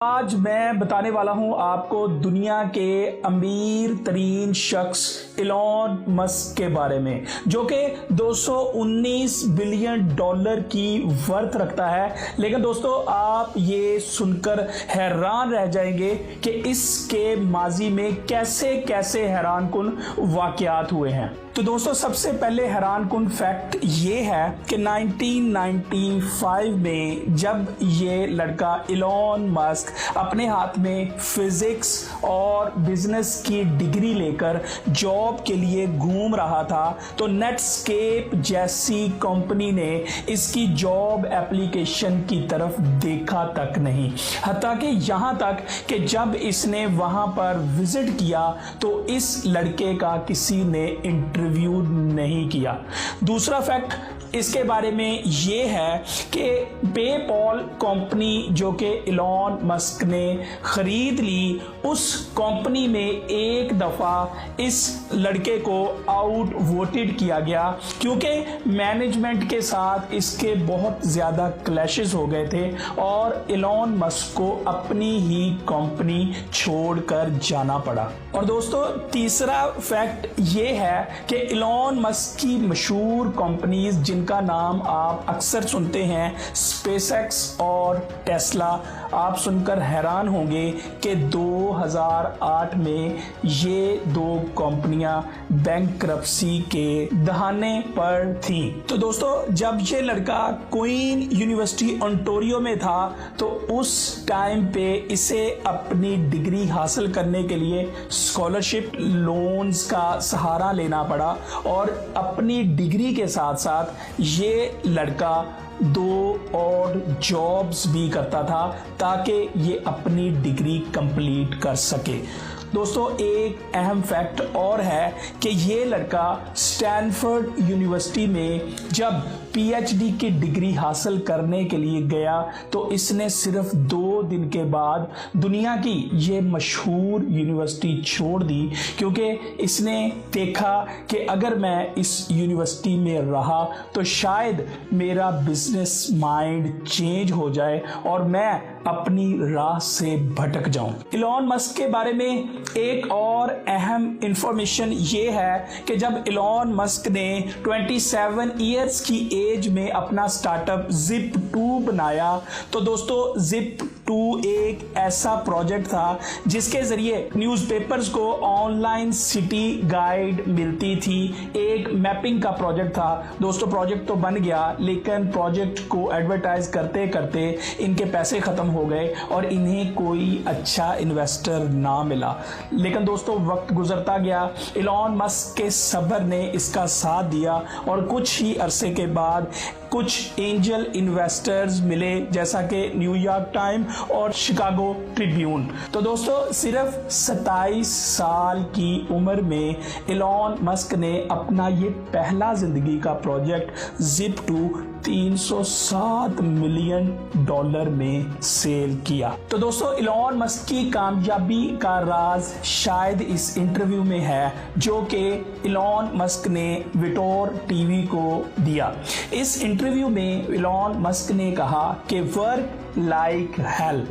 आज मैं बताने वाला हूं आपको दुनिया के अमीर तरीन शख्स इलॉन मस्क के बारे में, जो कि 219 बिलियन डॉलर की वर्थ रखता है। लेकिन दोस्तों, आप ये सुनकर हैरान रह जाएंगे कि इसके माजी में कैसे कैसे हैरानकुन वाकयात हुए हैं। तो दोस्तों, सबसे पहले हैरानकुन फैक्ट ये है कि 1995 में जब ये लड़का इलॉन मस्क अपने हाथ में फिजिक्स और बिजनेस की डिग्री लेकर जॉब के लिए घूम रहा था, तो नेटस्केप जैसी कंपनी ने इसकी जॉब एप्लीकेशन की तरफ देखा तक नहीं। हत्ता कि यहाँ तक कि जब इसने वहां पर विजिट किया तो इस लड़के का किसी ने इंटरव्यू नहीं किया। दूसरा फैक्ट इसके बारे में ये है कि पेपॉल कंपनी जो कि इलॉन मस्क ने खरीद ली, उस कंपनी में एक दफा इस लड़के को आउट वोटेड किया गया क्योंकि मैनेजमेंट के साथ इसके बहुत ज्यादा क्लैशेस हो गए थे और इलॉन मस्क को अपनी ही कंपनी छोड़कर जाना पड़ा। और दोस्तों, तीसरा फैक्ट ये है कि इलॉन मस्क की मशहूर कंपनीज जिनका नाम आप अक्सर सुनते हैं, स्पेसएक्स और टेस्ला, आप सुनकर हैरान होंगे कि 2008 में ये दो कंपनियां बैंकरप्सी के दहाने पर थीं। तो दोस्तों, जब ये लड़का क्वीन यूनिवर्सिटी ओंटारियो में था तो उस टाइम पे इसे अपनी डिग्री हासिल करने के लिए स्कॉलरशिप लोन्स का सहारा लेना पड़ा और अपनी डिग्री के साथ साथ ये लड़का 2 और जॉब्स भी करता था ताकि ये अपनी डिग्री कंप्लीट कर सके। दोस्तों, एक अहम फैक्ट और है कि ये लड़का स्टैनफोर्ड यूनिवर्सिटी में जब पीएचडी की डिग्री हासिल करने के लिए गया तो इसने सिर्फ 2 दिन के बाद दुनिया की ये मशहूर यूनिवर्सिटी छोड़ दी, क्योंकि इसने देखा कि अगर मैं इस यूनिवर्सिटी में रहा तो शायद मेरा बिजनेस माइंड चेंज हो जाए और मैं अपनी राह से भटक जाऊं। इलॉन मस्क के बारे में एक और अहम इंफॉर्मेशन ये है कि जब इलॉन मस्क ने 27 इयर्स की एज में अपना स्टार्टअप Zip2 बनाया, तो दोस्तों Zip2 एक ऐसा प्रोजेक्ट था जिसके जरिए न्यूज़पेपर्स को ऑनलाइन सिटी गाइड मिलती थी। एक मैपिंग का प्रोजेक्ट था। दोस्तों, प्रोजेक्ट तो बन गया, लेकिन प्रोजेक्ट को एडवर्टाइज करते करते इनके पैसे खत्म हो गए और इन्हें कोई अच्छा इन्वेस्टर ना मिला। लेकिन दोस्तों, वक्त गुजरता गया, इलॉन मस्क के सब्र ने इसका साथ दिया और कुछ ही अरसे के बाद कुछ एंजल इन्वेस्टर्स मिले, जैसा कि न्यूयॉर्क टाइम और शिकागो ट्रिब्यून। तो दोस्तों, सिर्फ 27 साल की उम्र में इलॉन मस्क ने अपना ये पहला जिंदगी का प्रोजेक्ट Zip2 $307 मिलियन में सेल किया। तो दोस्तों, इलॉन मस्क की कामयाबी का राज शायद इस इंटरव्यू में है जो कि इलॉन मस्क ने विटोर टीवी को दिया। इस इंटरव्यू में इलॉन मस्क ने कहा कि work like hell,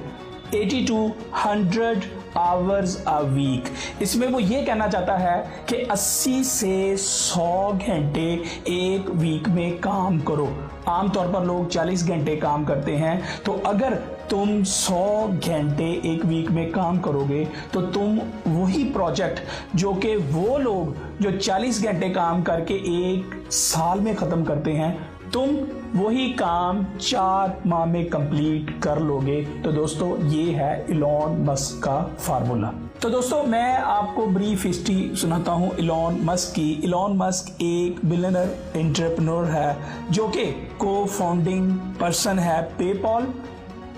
80 to 100 hours a week. इसमें वो ये कहना चाहता है कि 80 से 100 घंटे एक वीक में काम करो। आमतौर पर लोग 40 घंटे काम करते हैं, तो अगर तुम 100 घंटे एक वीक में काम करोगे तो तुम वही प्रोजेक्ट जो कि वो लोग जो 40 घंटे काम करके एक साल में खत्म करते हैं, तुम वही काम 4 माह में कंप्लीट कर लोगे। तो दोस्तों, ये है इलॉन मस्क का फार्मूला। तो दोस्तों, मैं आपको ब्रीफ हिस्ट्री सुनाता हूं इलॉन मस्क की। इलॉन मस्क एक बिलियनर एंटरप्रेन्योर है जो कि को फाउंडिंग पर्सन है पेपॉल,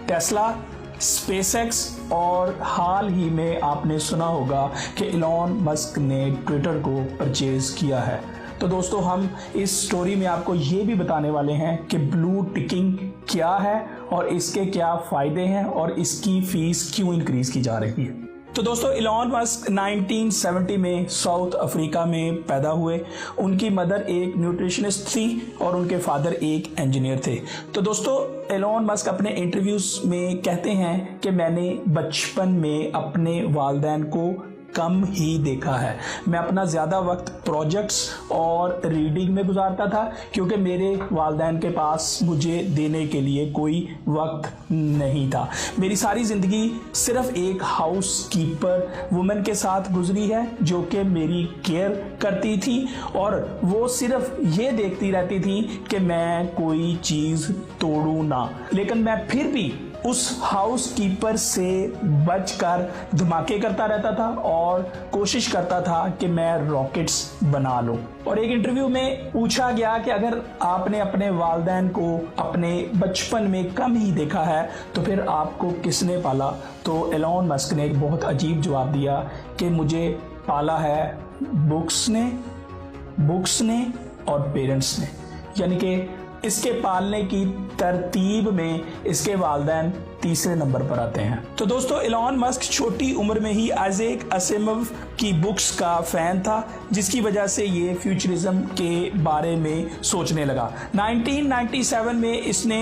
टेस्ला, स्पेसएक्स और हाल ही में आपने सुना होगा कि इलॉन मस्क ने ट्विटर को परचेज किया है। तो दोस्तों, हम इस स्टोरी में आपको ये भी बताने वाले हैं कि ब्लू टिकिंग क्या है और इसके क्या फायदे हैं और इसकी फीस क्यों इंक्रीज की जा रही है। तो दोस्तों, इलॉन मस्क 1970 में साउथ अफ्रीका में पैदा हुए। उनकी मदर एक न्यूट्रिशनिस्ट थी और उनके फादर एक इंजीनियर थे। तो दोस्तों, एलोन मस्क अपने इंटरव्यूज में कहते हैं कि मैंने बचपन में अपने वालिदैन को कम ही देखा है। मैं अपना ज़्यादा वक्त प्रोजेक्ट्स और रीडिंग में गुजारता था क्योंकि मेरे वालिदैन के पास मुझे देने के लिए कोई वक्त नहीं था। मेरी सारी ज़िंदगी सिर्फ एक हाउस कीपर वुमन के साथ गुजरी है जो कि मेरी केयर करती थी और वो सिर्फ ये देखती रहती थी कि मैं कोई चीज़ तोड़ूं ना, लेकिन मैं फिर भी उस हाउस कीपर से बचकर धमाके करता रहता था और कोशिश करता था कि मैं रॉकेट्स बना लूं। और एक इंटरव्यू में पूछा गया कि अगर आपने अपने वालिदैन को अपने बचपन में कम ही देखा है तो फिर आपको किसने पाला, तो एलोन मस्क ने एक बहुत अजीब जवाब दिया कि मुझे पाला है बुक्स ने और पेरेंट्स ने, यानी कि इसके पालने की तरतीब में इसके वालिदैन तीसरे नंबर पर आते हैं। तो दोस्तों, एलोन मस्क छोटी उम्र में ही आइजैक असिमोव की बुक्स का फैन था, जिसकी वजह से ये फ्यूचरिज्म के बारे में सोचने लगा। 1997 में इसने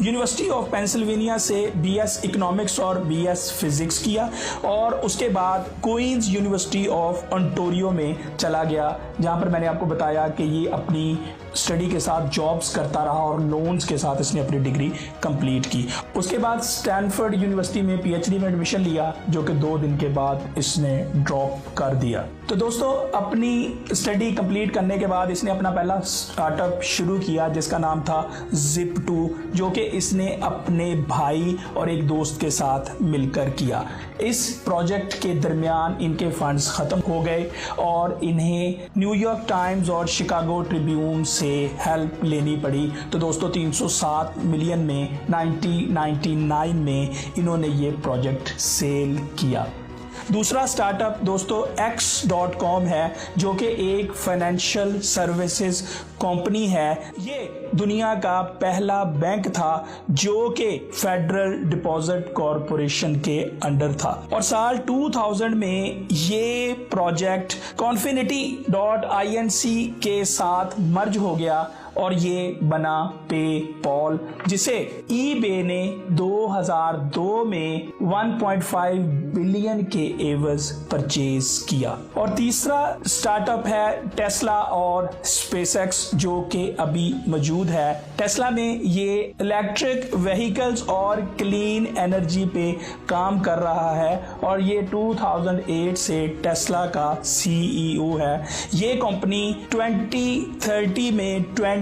यूनिवर्सिटी ऑफ पेंसिल्वेनिया से BS इकोनॉमिक्स और BS फिजिक्स किया और उसके बाद क्वींस यूनिवर्सिटी ऑफ ओंटारियो में चला गया, जहां पर मैंने आपको बताया कि ये अपनी स्टडी के साथ जॉब्स करता रहा और लोन्स के साथ इसने अपनी डिग्री कंप्लीट की। उसके बाद स्टैनफोर्ड यूनिवर्सिटी में PhD में एडमिशन लिया, जो कि 2 दिन के बाद इसने ड्रॉप कर दिया। तो दोस्तों, अपनी स्टडी कंप्लीट करने के बाद इसने अपना पहला स्टार्टअप शुरू किया जिसका नाम था Zip2, जो कि इसने अपने भाई और एक दोस्त के साथ मिलकर किया। इस प्रोजेक्ट के दरमियान इनके फंड्स खत्म हो गए और इन्हें न्यूयॉर्क टाइम्स और शिकागो ट्रिब्यून से हेल्प लेनी पड़ी। तो दोस्तों, 307 मिलियन में 1999 में इन्होंने ये प्रोजेक्ट सेल किया। दूसरा स्टार्टअप दोस्तों X.com है, जो कि एक फाइनेंशियल सर्विसेज कंपनी है। ये दुनिया का पहला बैंक था जो कि फेडरल डिपॉजिट कॉरपोरेशन के अंडर था और साल 2000 में ये प्रोजेक्ट Confinity.inc के साथ मर्ज हो गया और ये बना पेपॉल, जिसे eBay ने 2002 में 1.5 बिलियन के एवज परचेज किया। और तीसरा स्टार्टअप है टेस्ला और स्पेसएक्स, जो कि अभी मौजूद है। टेस्ला में ये इलेक्ट्रिक व्हीकल्स और क्लीन एनर्जी पे काम कर रहा है और ये 2008 से टेस्ला का CEO है। ये कंपनी 2030 में 20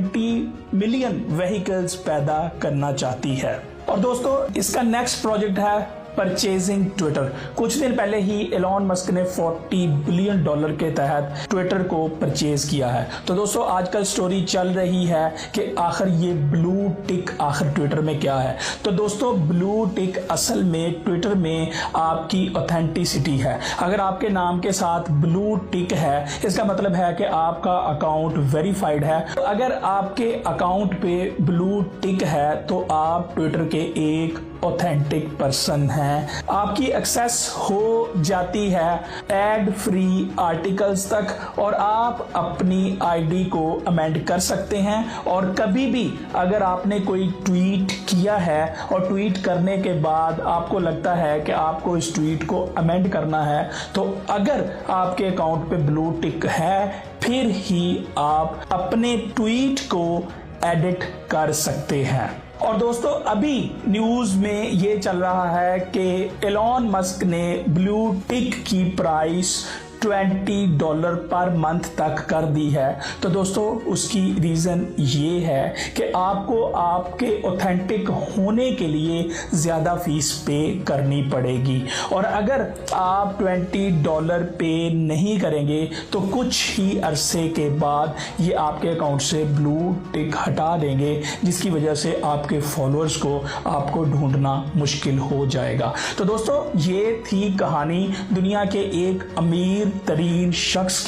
मिलियन व्हीकल्स पैदा करना चाहती है। और दोस्तों, इसका नेक्स्ट प्रोजेक्ट है परचेजिंग ट्विटर। कुछ दिन पहले ही एलोन मस्क ने $40 बिलियन के तहत ट्विटर को परचेज किया है। तो दोस्तों, आजकल स्टोरी चल रही है कि आखिर ये ब्लू टिक आखिर ट्विटर में क्या है। तो दोस्तों, ब्लू टिक असल में ट्विटर में आपकी ऑथेंटिसिटी है। अगर आपके नाम के साथ ब्लू टिक है, इसका मतलब है कि आपका अकाउंट वेरीफाइड है। अगर आपके अकाउंट पे ब्लू टिक है तो आप ट्विटर के एक ऑथेंटिक पर्सन हैं। आपकी एक्सेस हो जाती है एड फ्री आर्टिकल्स तक और आप अपनी आईडी को अमेंड कर सकते हैं। और कभी भी अगर आपने कोई ट्वीट किया है और ट्वीट करने के बाद आपको लगता है कि आपको इस ट्वीट को अमेंड करना है, तो अगर आपके अकाउंट पे ब्लू टिक है फिर ही आप अपने ट्वीट को एडिट कर सकते हैं। और दोस्तों, अभी न्यूज में ये चल रहा है कि एलोन मस्क ने ब्लू टिक की प्राइस $20 पर मंथ तक कर दी है। तो दोस्तों, उसकी रीज़न ये है कि आपको आपके ऑथेंटिक होने के लिए ज़्यादा फीस पे करनी पड़ेगी और अगर आप $20 पे नहीं करेंगे तो कुछ ही अरसे के बाद ये आपके अकाउंट से ब्लू टिक हटा देंगे, जिसकी वजह से आपके फॉलोअर्स को आपको ढूंढना मुश्किल हो जाएगा। तो दोस्तों, ये थी कहानी दुनिया के एक अमीर तरीन शख्स